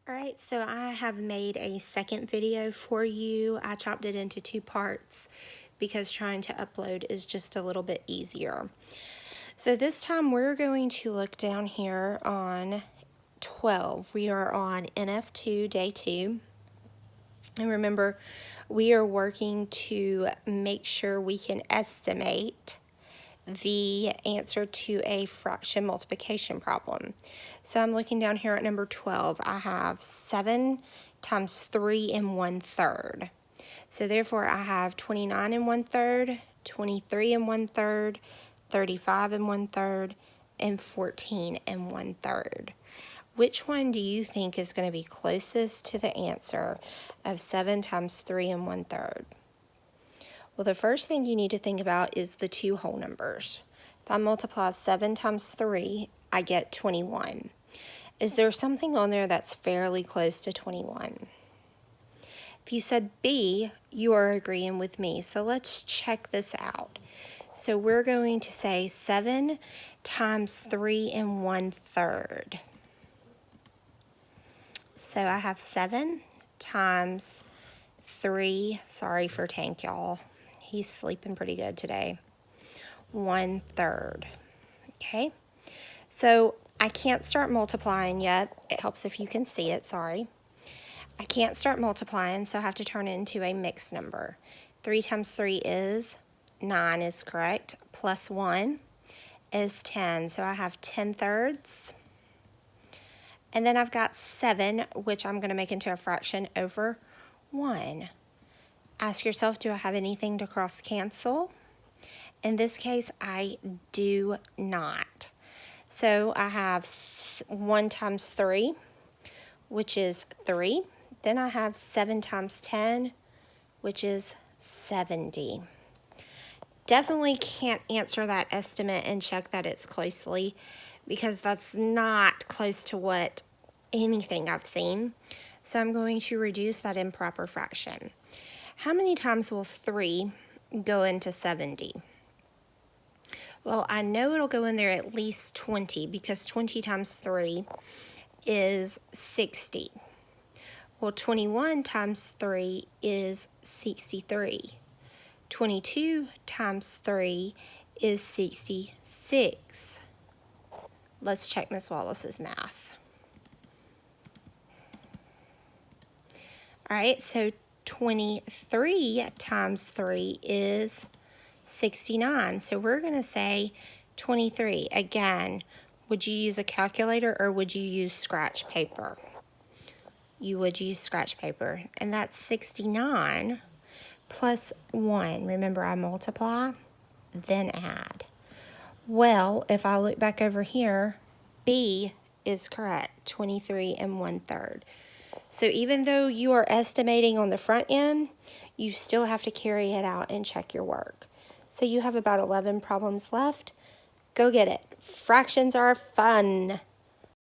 Alright, so I have made a second video for you. I chopped it into two parts because trying to upload is just a little bit easier. So this time we're going to look down here on 12. We are on NF2, day 2. And remember, we are working to make sure we can estimate the answer to a fraction multiplication problem. So I'm looking down here at number 12. I have 7 times 3 1/3. So therefore I have 29 1/3, 23 1/3, 35 1/3, and 14 1/3. Which one do you think is going to be closest to the answer of 7 times 3 1/3? Well, the first thing you need to think about is the two whole numbers. If I multiply 7 times 3, I get 21. Is there something on there that's fairly close to 21? If you said B, you are agreeing with me. So let's check this out. So we're going to say 7 times 3 1/3. So I have 7 times 3, sorry for Tank, y'all. He's sleeping pretty good today. 1/3. Okay, so I can't start multiplying yet. It helps if you can see it, sorry. I can't start multiplying, so I have to turn it into a mixed number. 3 times 3 is 9 is correct, plus 1 is 10. So I have 10/3. And then I've got 7, which I'm going to make into a fraction, over 1. Ask yourself, do I have anything to cross cancel? In this case, I do not. So I have 1 times 3, which is 3. Then I have 7 times 10, which is 70. Definitely can't answer that estimate and check that it's closely, because that's not close to what anything I've seen. So I'm going to reduce that improper fraction. How many times will 3 go into 70? Well, I know it'll go in there at least 20, because 20 times 3 is 60. Well, 21 times 3 is 63. 22 times 3 is 66. Let's check Miss Wallace's math. All right, so 23 times 3 is 69. So we're going to say 23. Again, would you use a calculator or would you use scratch paper? You would use scratch paper. And that's 69 plus 1. Remember, I multiply, then add. Well, if I look back over here, B is correct, 23 1/3. So even though you are estimating on the front end, you still have to carry it out and check your work. So you have about 11 problems left. Go get it. Fractions are fun.